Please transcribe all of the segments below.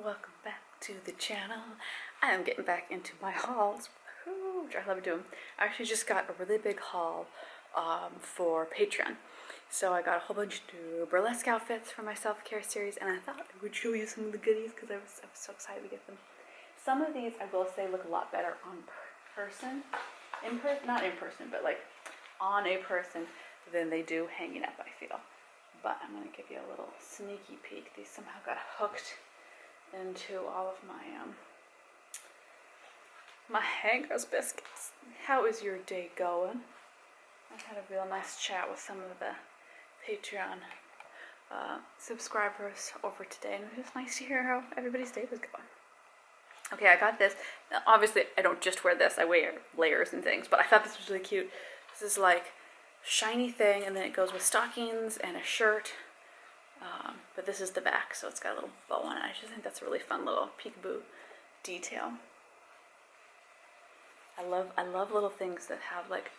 Welcome back to the channel. I am getting back into my hauls, which I love doing. I actually just got a really big haul for Patreon. So I got a whole bunch of new burlesque outfits for my self-care series, and I thought I would show you some of the goodies because I was so excited to get them. Some of these, I will say, look a lot better on person, not in person, but like on a person than they do hanging up, I feel. But I'm going to give you a little sneaky peek. These somehow got hooked into all of my hangers biscuits. How is your day going? I had a real nice chat with some of the Patreon subscribers over today, and it was nice to hear how everybody's day was going. Okay, I got this. Now, obviously, I don't just wear this. I wear layers and things, but I thought this was really cute. This is like shiny thing, and then it goes with stockings and a shirt. But this is the back, so it's got a little bow on it. I just think that's a really fun little peekaboo detail. I love little things that have like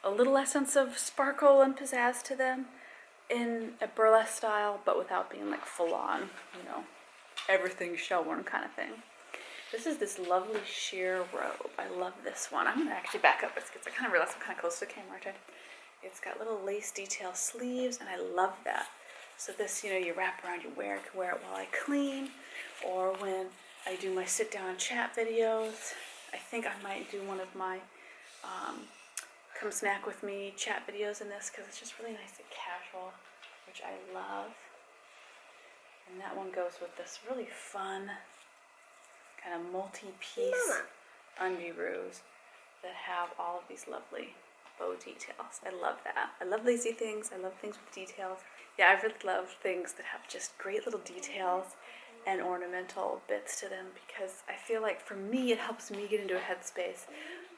a little essence of sparkle and pizzazz to them in a burlesque style, but without being like full on, you know, everything show-worn kind of thing. This is this lovely sheer robe. I love this one. I'm gonna actually back up because I kind of realized I'm kind of close to the camera, aren't I? It's got little lace detail sleeves, and I love that. So this, you know, you wrap around, you wear it, I can wear it while I clean, or when I do my sit down and chat videos. I think I might do one of my come snack with me chat videos in this because it's just really nice and casual, which I love. And that one goes with this really fun kind of multi-piece underoos that have all of these lovely bow details. I love that. I love lazy things. I love things with details. Yeah, I really love things that have just great little details and ornamental bits to them because I feel like for me it helps me get into a headspace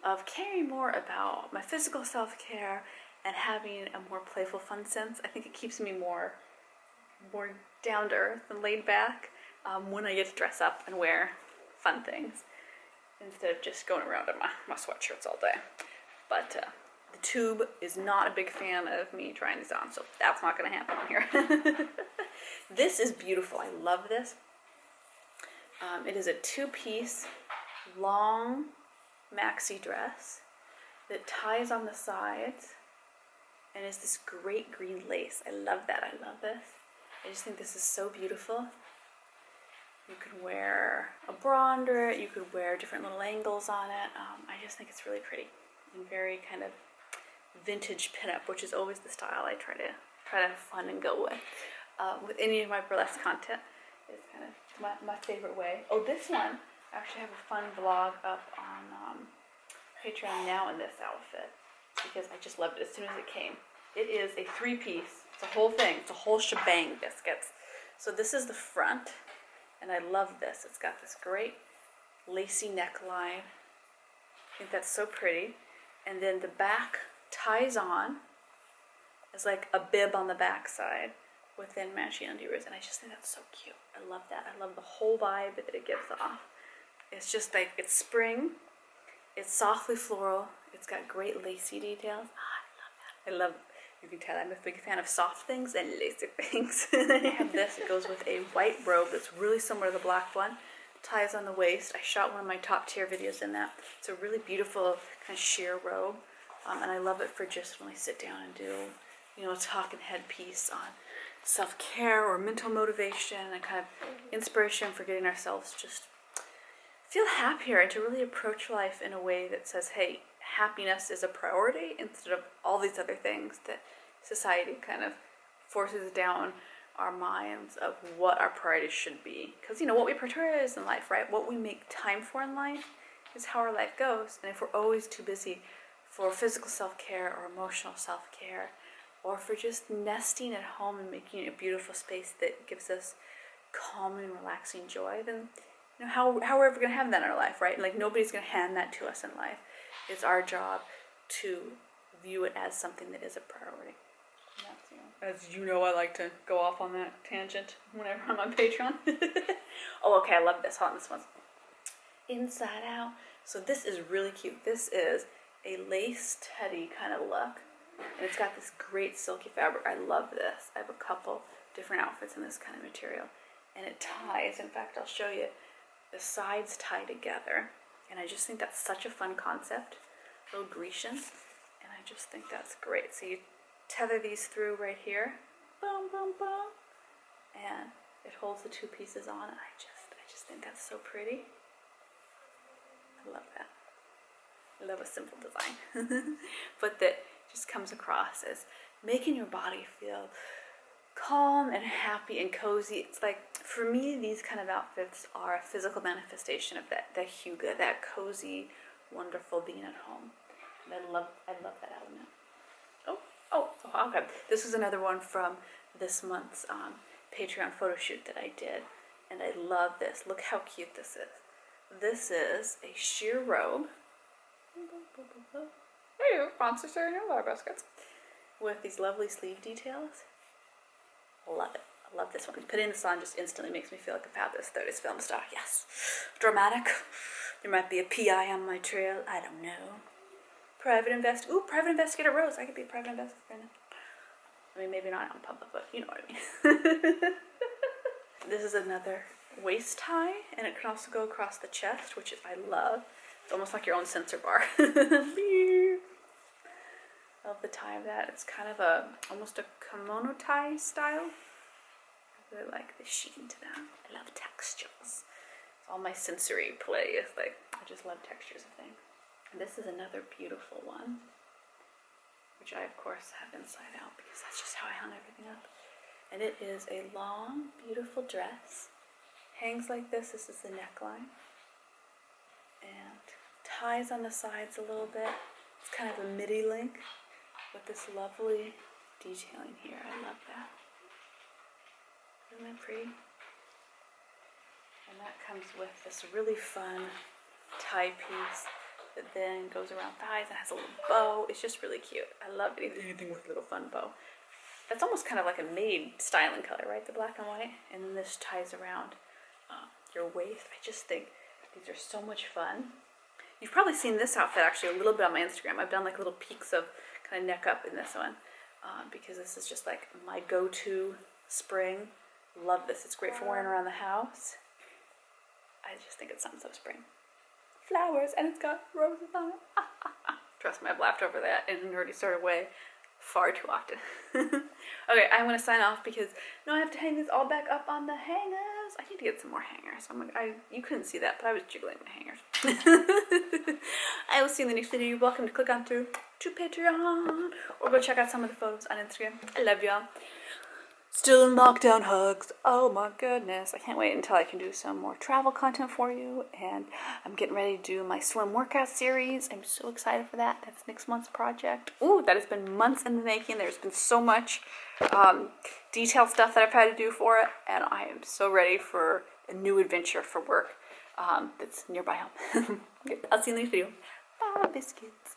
of caring more about my physical self-care and having a more playful, fun sense. I think it keeps me more down to earth and laid back when I get to dress up and wear fun things instead of just going around in my sweatshirts all day. But the tube is not a big fan of me trying these on, so that's not going to happen on here. This is beautiful. I love this. It is a two-piece long maxi dress that ties on the sides and is this great green lace. I love that. I love this. I just think this is so beautiful. You could wear a bra under it. You could wear different little angles on it. I just think it's really pretty and very kind of vintage pinup, which is always the style I try to have fun and go with any of my burlesque content. It's kind of my favorite way. Oh, this one, I actually have a fun vlog up on Patreon now in this outfit because I just loved it as soon as it came. It is a three-piece. It's a whole thing. It's a whole shebang biscuits. So this is the front, and I love this. It's got this great lacy neckline. I think that's so pretty. And then the back ties on as like a bib on the back side within matching underoos, and I just think that's so cute. I love that. I love the whole vibe that it gives off. It's just like, it's spring, it's softly floral, it's got great lacy details. I love that. You can tell I'm a big fan of soft things and lacy things. I have this, it goes with a white robe that's really similar to the black one. Ties on the waist. I shot one of my top tier videos in that. It's a really beautiful kind of sheer robe. And I love it for just when I sit down and do, you know, a talking head piece on self-care or mental motivation and kind of inspiration for getting ourselves just feel happier and to really approach life in a way that says, hey, happiness is a priority instead of all these other things that society kind of forces down our minds of what our priorities should be. Because, you know, what we prioritize in life, right? What we make time for in life is how our life goes. And if we're always too busy for physical self-care or emotional self-care, or for just nesting at home and making a beautiful space that gives us calm and relaxing joy, then, you know, how are we ever going to have that in our life, right? Like, nobody's going to hand that to us in life. It's our job to view it as something that is a priority. That's, you know, as you know, I like to go off on that tangent whenever I'm on Patreon. Oh, okay, I love this. Hold on, this one's inside out. So this is really cute. This is a lace teddy kind of look. And it's got this great silky fabric. I love this. I have a couple different outfits in this kind of material. and it ties. In fact, I'll show you. The sides tie together, and I just think that's such a fun concept, a little Grecian, and I just think that's great. So you tether these through right here, boom, boom, boom, and it holds the two pieces on. I just think that's so pretty. I love that. I love a simple design, but that just comes across as making your body feel calm and happy and cozy. It's like, for me, these kind of outfits are a physical manifestation of that hygge, that cozy, wonderful being at home. And I love that element. Oh, okay. This is another one from this month's Patreon photo shoot that I did, and I love this. Look how cute this is. This is a sheer robe. Hey, sponsor sharing your flower baskets. With these lovely sleeve details. Love it. I love this one. Putting this on just instantly makes me feel like I've had this 30s film star. Yes. Dramatic. There might be a PI on my trail. I don't know. Private investigator Rose. I could be a private investigator. I mean, maybe not on public, but you know what I mean. This is another waist tie, and it can also go across the chest, which I love. It's almost like your own sensor bar. Love the tie of that. It's kind of almost a kimono tie style. I really like the sheen to that. I love textures. It's all my sensory play is like, I just love textures of things. And this is another beautiful one, which I of course have inside out because that's just how I hung everything up. And it is a long, beautiful dress. Hangs like this. This is the neckline. And ties on the sides a little bit. It's kind of a midi link with this lovely detailing here. I love that. Isn't that pretty? And that comes with this really fun tie piece that then goes around thighs and has a little bow. It's just really cute. I love anything with a little fun bow. That's almost kind of like a maid styling color, right? The black and white. And then this ties around your waist. I just think these are so much fun. You've probably seen this outfit actually a little bit on my Instagram. I've done like little peeks of kind of neck up in this one because this is just like my go-to spring. Love this. It's great for wearing around the house. I just think it sums up spring. Flowers, and it's got roses on it. Trust me, I've laughed over that in a nerdy sort of way far too often. Okay, I'm going to sign off because now I have to hang this all back up on the hangers. I need to get some more hangers. You couldn't see that, but I was jiggling my hangers. I will see you in the next video. You're welcome to click on through to Patreon or go check out some of the photos on Instagram. I love y'all. Still in lockdown hugs. Oh my goodness. I can't wait until I can do some more travel content for you. And I'm getting ready to do my swim workout series. I'm so excited for that. That's next month's project. Ooh, that has been months in the making. There's been so much detailed stuff that I've had to do for it. And I am so ready for a new adventure for work that's nearby home. I'll see you in the next video. Bye, biscuits.